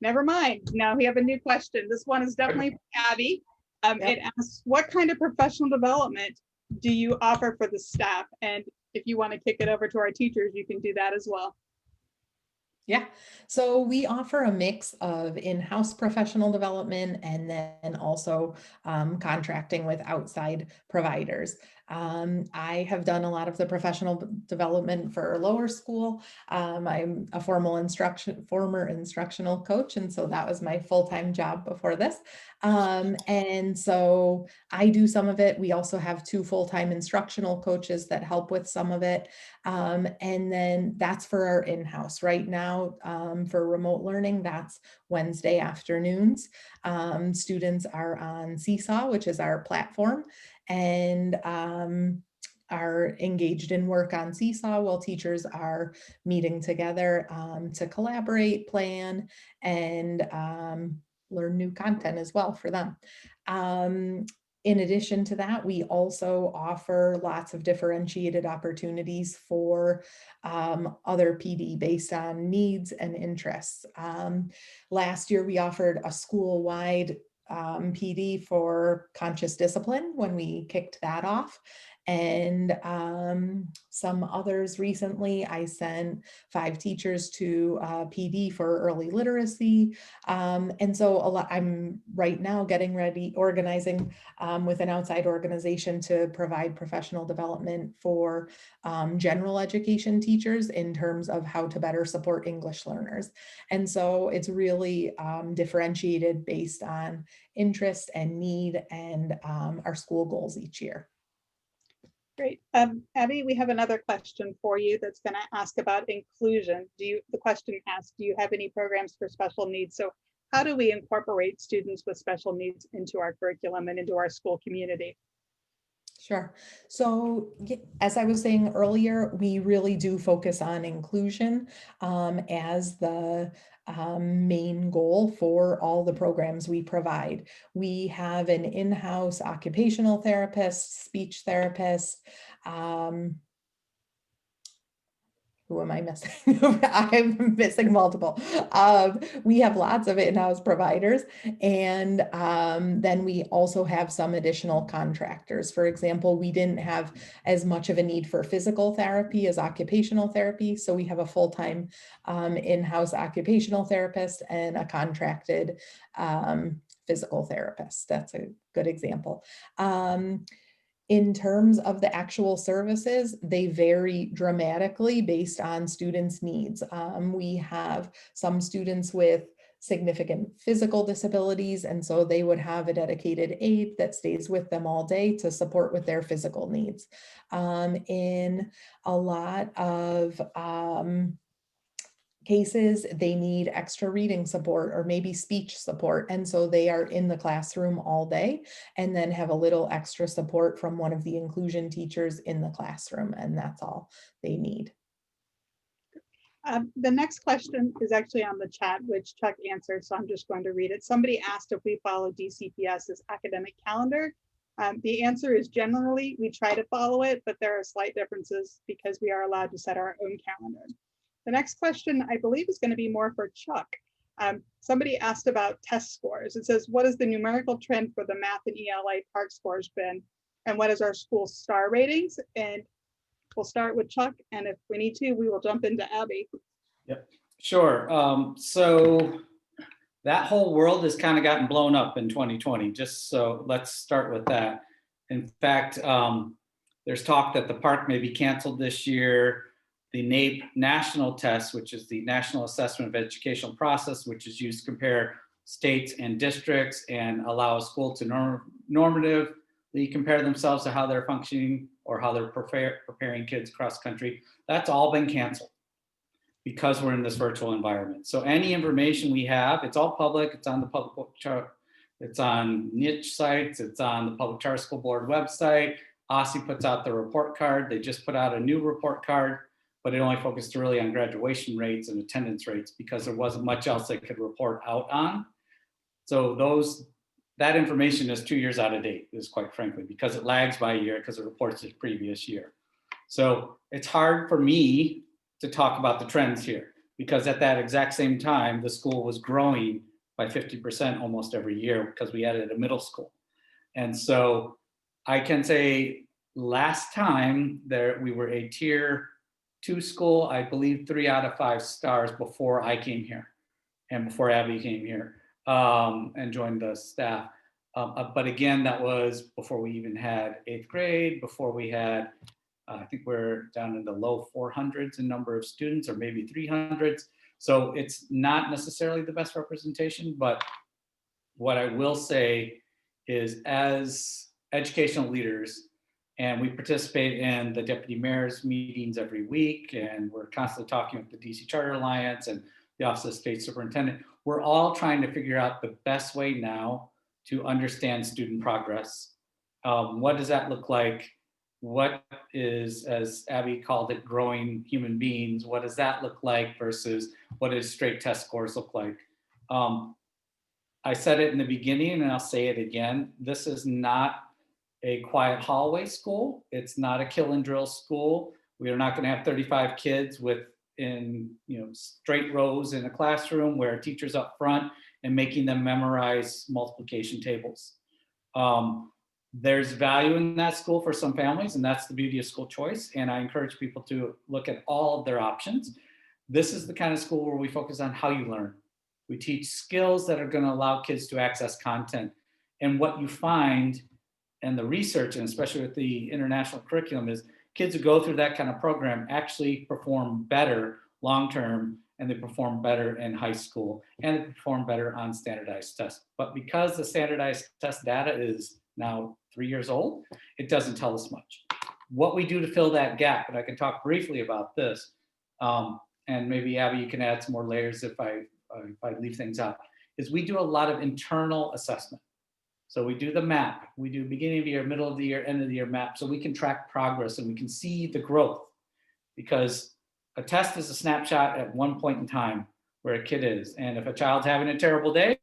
[SPEAKER 5] never mind. Now we have a new question. This one is definitely for Abby.
[SPEAKER 1] Yep.
[SPEAKER 5] It asks, what kind of professional development do you offer for the staff? And if you want to kick it over to our teachers, you can do that as well.
[SPEAKER 1] Yeah, so we offer a mix of in-house professional development and then also contracting with outside providers. I have done a lot of the professional development for lower school. I'm a former instructional coach, and so that was my full-time job before this. And so I do some of it. We also have 2 full-time instructional coaches that help with some of it. And then that's for our in-house. Right now, for remote learning, that's Wednesday afternoons. Students are on Seesaw, which is our platform, and are engaged in work on Seesaw while teachers are meeting together to collaborate, plan, and learn new content as well for them. In addition to that, we also offer lots of differentiated opportunities for other PD based on needs and interests. Last year, we offered a school-wide PD for conscious discipline when we kicked that off. And some others recently, I sent 5 teachers to PD for early literacy. And so I'm right now getting ready, organizing with an outside organization to provide professional development for general education teachers in terms of how to better support English learners. And so it's really differentiated based on interest and need and our school goals each year.
[SPEAKER 5] Great. Abby, we have another question for you that's going to ask about inclusion. The question asks, do you have any programs for special needs? So how do we incorporate students with special needs into our curriculum and into our school community?
[SPEAKER 1] Sure. So as I was saying earlier, we really do focus on inclusion as the main goal for all the programs we provide. We have an in-house occupational therapist, speech therapist, who am I missing? I'm missing multiple. We have lots of in-house providers, and then we also have some additional contractors. For example, we didn't have as much of a need for physical therapy as occupational therapy, so we have a full-time in-house occupational therapist and a contracted physical therapist. That's a good example. In terms of the actual services, they vary dramatically based on students' needs. We have some students with significant physical disabilities, and so they would have a dedicated aide that stays with them all day to support with their physical needs. In a lot of cases, they need extra reading support or maybe speech support. And so they are in the classroom all day and then have a little extra support from one of the inclusion teachers in the classroom. And that's all they need.
[SPEAKER 5] The next question is actually on the chat, which Chuck answered, so I'm just going to read it. Somebody asked if we follow DCPS's academic calendar. The answer is generally we try to follow it, but there are slight differences because we are allowed to set our own calendar. The next question, I believe, is going to be more for Chuck. Somebody asked about test scores. It says, what is the numerical trend for the math and ELA PARCC scores been? And what is our school star ratings? And we'll start with Chuck. And if we need to, we will jump into Abby.
[SPEAKER 4] Yep, sure. So that whole world has kind of gotten blown up in 2020. Just so let's start with that. In fact, there's talk that the PARCC may be canceled this year. The NAEP national test, which is the National Assessment of Educational Process, which is used to compare states and districts and allow a school to normatively compare themselves to how they're functioning or how they're preparing kids cross country. That's all been canceled because we're in this virtual environment. So any information we have, it's all public, it's on the public book chart, it's on niche sites, it's on the Public Charter School Board website. OSSE puts out the report card. They just put out a new report card, but it only focused really on graduation rates and attendance rates because there wasn't much else they could report out on. So that information is 2 years out of date, is quite frankly, because it lags by a year because it reports the previous year. So it's hard for me to talk about the trends here because at that exact same time, the school was growing by 50% almost every year because we added a middle school. And so I can say last time there we were a tier 2 school, I believe 3 out of 5 stars before I came here and before Abby came here and joined the staff. But again, that was before we even had 8th grade, before we had, I think we're down in the low 400s in number of students, or maybe 300s. So it's not necessarily the best representation, but what I will say is, as educational leaders, and we participate in the deputy mayor's meetings every week, and we're constantly talking with the DC Charter Alliance and the Office of State Superintendent, we're all trying to figure out the best way now to understand student progress. What does that look like? What is, as Abby called it, growing human beings? What does that look like versus what does straight test scores look like? I said it in the beginning and I'll say it again. This is not a quiet hallway school. It's not a kill and drill school. We are not going to have 35 kids in straight rows in a classroom where a teacher's up front and making them memorize multiplication tables. There's value in that school for some families, and that's the beauty of school choice. And I encourage people to look at all of their options. This is the kind of school where we focus on how you learn. We teach skills that are going to allow kids to access content. And what you find, and the research, and especially with the international curriculum, is kids who go through that kind of program actually perform better long-term, and they perform better in high school, and they perform better on standardized tests. But because the standardized test data is now 3 years old, it doesn't tell us much. What we do to fill that gap, and I can talk briefly about this, and maybe Abby, you can add some more layers if I leave things out, is we do a lot of internal assessment. So we do the map, we do beginning of the year, middle of the year, end of the year map, so we can track progress and we can see the growth. Because a test is a snapshot at one point in time where a kid is. And if a child's having a terrible day,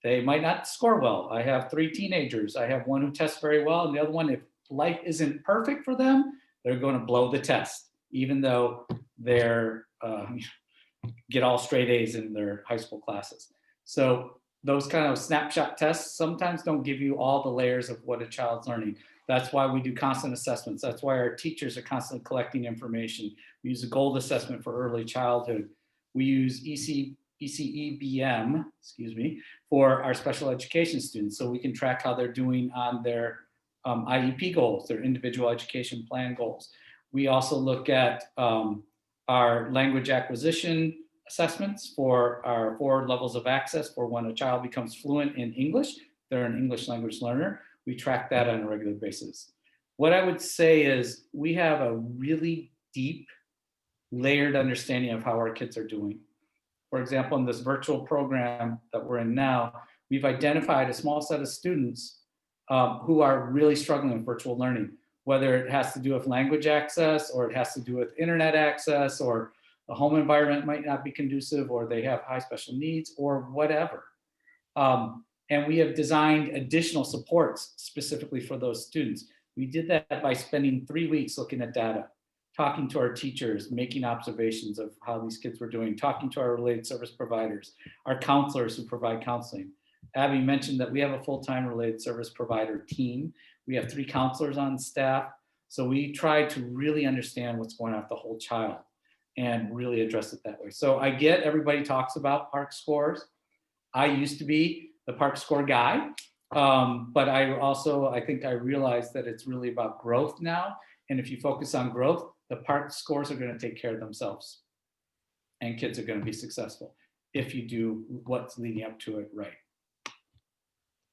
[SPEAKER 4] they might not score well. I have 3 teenagers. I have one who tests very well, and the other one, if life isn't perfect for them, they're going to blow the test, even though they're get all straight A's in their high school classes. So those kind of snapshot tests sometimes don't give you all the layers of what a child's learning. That's why we do constant assessments. That's why our teachers are constantly collecting information. We use a gold assessment for early childhood. We use ECEBM, for our special education students, so we can track how they're doing on their IEP goals, their individual education plan goals. We also look at our language acquisition assessments for our 4 levels of access for when a child becomes fluent in English. They're an English language learner. We track that on a regular basis. What I would say is we have a really deep, layered understanding of how our kids are doing. For example, in this virtual program that we're in now, we've identified a small set of students who are really struggling with virtual learning, whether it has to do with language access, or it has to do with internet access, or the home environment might not be conducive, or they have high special needs, or whatever. And we have designed additional supports specifically for those students. We did that by spending 3 weeks looking at data, talking to our teachers, making observations of how these kids were doing, talking to our related service providers, our counselors who provide counseling. Abby mentioned that we have a full-time related service provider team. We have 3 counselors on staff. So we try to really understand what's going on with the whole child and really address it that way. So I get everybody talks about PARCC scores. I used to be the PARCC score guy, but I think I realized that it's really about growth now. And if you focus on growth, the PARCC scores are going to take care of themselves, and kids are going to be successful if you do what's leading up to it right.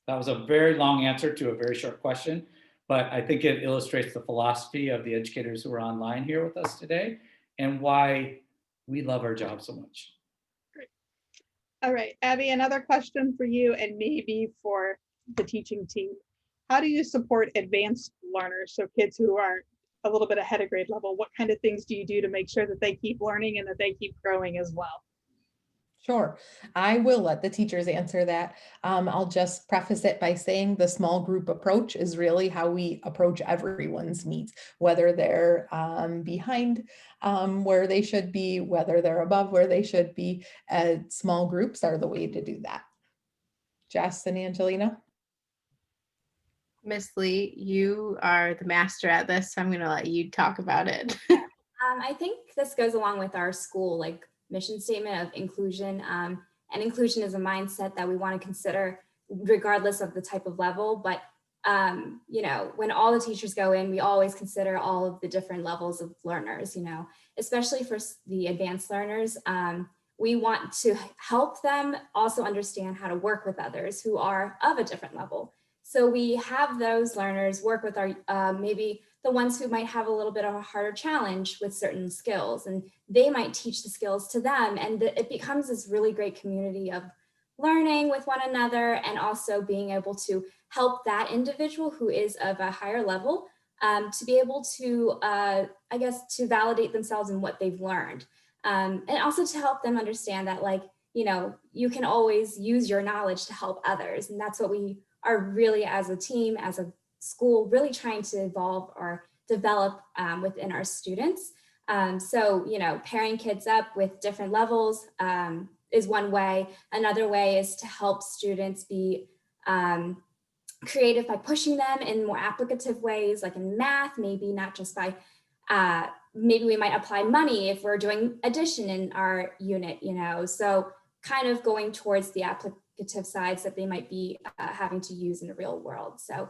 [SPEAKER 4] That was a very long answer to a very short question, but I think it illustrates the philosophy of the educators who are online here with us today and why we love our job so much.
[SPEAKER 5] Great. All right, Abby, another question for you and maybe for the teaching team. How do you support advanced learners, so kids who are a little bit ahead of grade level? What kind of things do you do to make sure that they keep learning and that they keep growing as well?
[SPEAKER 1] Sure. I will let the teachers answer that. I'll just preface it by saying the small group approach is really how we approach everyone's needs, whether they're behind where they should be, whether they're above where they should be. Small groups are the way to do that. Jess and Angelina?
[SPEAKER 2] Miss Lee, you are the master at this, so I'm going to let you talk about it.
[SPEAKER 3] I think this goes along with our school like mission statement of inclusion. And inclusion is a mindset that we want to consider regardless of the type of level. But you know, when all the teachers go in, we always consider all of the different levels of learners, you know, especially for the advanced learners. We want to help them also understand how to work with others who are of a different level. So we have those learners work with our maybe the ones who might have a little bit of a harder challenge with certain skills, and they might teach the skills to them. And it becomes this really great community of learning with one another, and also being able to help that individual who is of a higher level to be able to, I guess, to validate themselves in what they've learned. And also to help them understand that, like, you know, you can always use your knowledge to help others. And that's what we are really, as a team, as a school, really trying to evolve or develop within our students. So, you know, pairing kids up with different levels is one way. Another way is to help students be creative by pushing them in more applicative ways, like in math, maybe not just by, maybe we might apply money if we're doing addition in our unit, you know, so kind of going towards the applicative sides that they might be having to use in the real world. So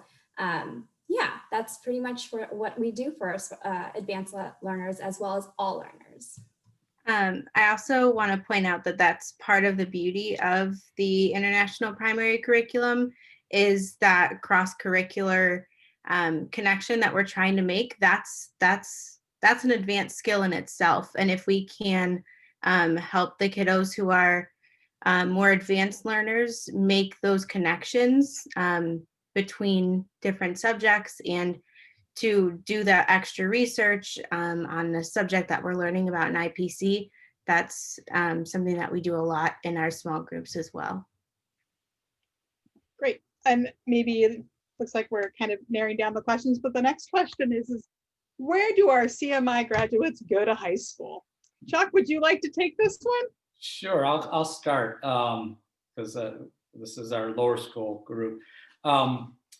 [SPEAKER 3] yeah, that's pretty much for what we do for advanced learners as well as all learners.
[SPEAKER 2] I also want to point out that that's part of the beauty of the international primary curriculum, is that cross-curricular connection that we're trying to make. That's an advanced skill in itself. And if we can help the kiddos who are more advanced learners make those connections between different subjects, and to do that extra research on the subject that we're learning about in IPC, that's something that we do a lot in our small groups as well.
[SPEAKER 5] Great. And maybe it looks like we're kind of narrowing down the questions, but the next question is where do our CMI graduates go to high school? Chuck, would you like to take this one?
[SPEAKER 4] Sure, I'll start because this is our lower school group.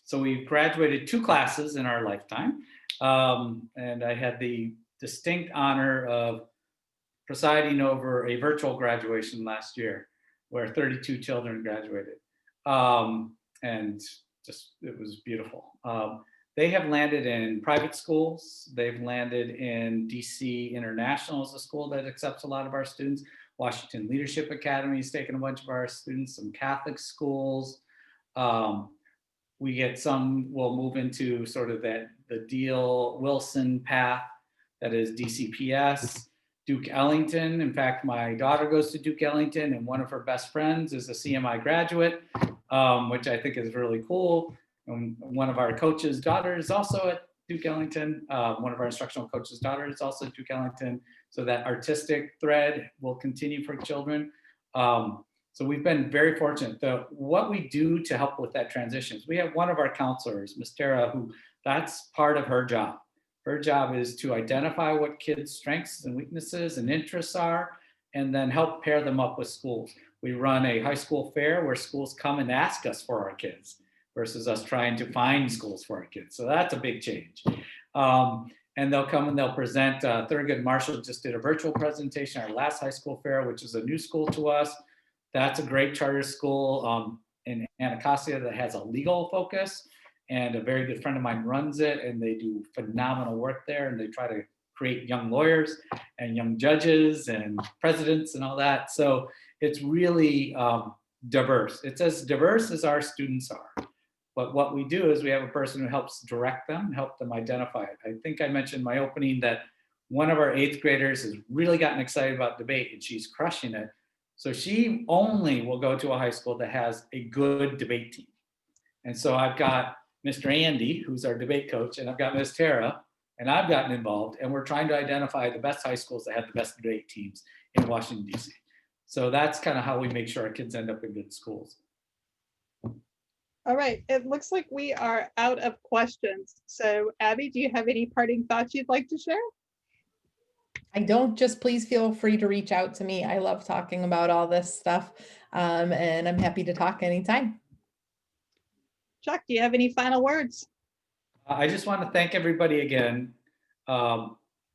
[SPEAKER 4] So we've graduated 2 classes in our lifetime, and I had the distinct honor of presiding over a virtual graduation last year where 32 children graduated, and just it was beautiful. They have landed in private schools. They've landed in DC International is a school that accepts a lot of our students. Washington Leadership Academy has taken a bunch of our students, some Catholic schools. We get some, we'll move into sort of the Deal Wilson path that is DCPS, Duke Ellington. In fact, my daughter goes to Duke Ellington, and one of her best friends is a CMI graduate, which I think is really cool. And one of our coaches' daughter is also at Duke Ellington. One of our instructional coaches' daughter is also at Duke Ellington. So that artistic thread will continue for children. So we've been very fortunate. What we do to help with that transition is we have one of our counselors, Ms. Tara, who that's part of her job. Her job is to identify what kids' strengths and weaknesses and interests are, and then help pair them up with schools. We run a high school fair where schools come and ask us for our kids versus us trying to find schools for our kids. So that's a big change. And they'll come and they'll present. Thurgood Marshall just did a virtual presentation, our last high school fair, which is a new school to us. That's a great charter school in Anacostia that has a legal focus, and a very good friend of mine runs it, and they do phenomenal work there, and they try to create young lawyers and young judges and presidents and all that. So it's really diverse. It's as diverse as our students are. But what we do is we have a person who helps direct them, help them identify it. I think I mentioned in my opening that one of our 8th graders has really gotten excited about debate, and she's crushing it. So she only will go to a high school that has a good debate team. And so I've got Mr. Andy, who's our debate coach, and I've got Ms. Tara, and I've gotten involved, and we're trying to identify the best high schools that have the best debate teams in Washington, D.C. So that's kind of how we make sure our kids end up in good schools.
[SPEAKER 5] All right, it looks like we are out of questions. So Abby, do you have any parting thoughts you'd like to share?
[SPEAKER 1] I don't. Just please feel free to reach out to me. I love talking about all this stuff, and I'm happy to talk anytime.
[SPEAKER 5] Chuck, do you have any final words?
[SPEAKER 4] I just want to thank everybody again.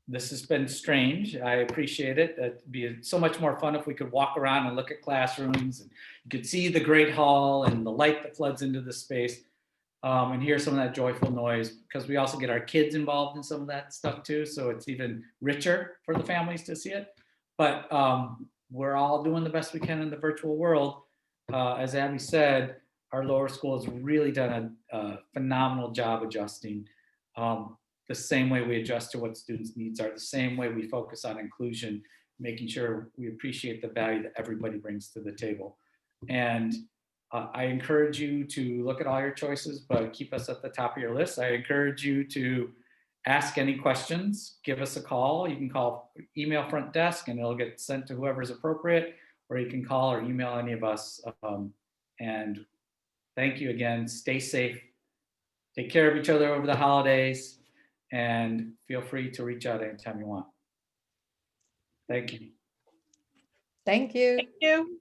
[SPEAKER 4] This has been strange. I appreciate it. It'd be so much more fun if we could walk around and look at classrooms and you could see the great hall and the light that floods into the space, and hear some of that joyful noise, because we also get our kids involved in some of that stuff too. So it's even richer for the families to see it. But we're all doing the best we can in the virtual world. As Abby said, our lower school has really done a phenomenal job adjusting. The same way we adjust to what students' needs are, the same way we focus on inclusion, making sure we appreciate the value that everybody brings to the table. And I encourage you to look at all your choices, but keep us at the top of your list. I encourage you to ask any questions, give us a call. You can email front desk and it'll get sent to whoever's appropriate, or you can call or email any of us. And thank you again. Stay safe. Take care of each other over the holidays. And feel free to reach out anytime you want. Thank you.
[SPEAKER 1] Thank you.
[SPEAKER 5] Thank you.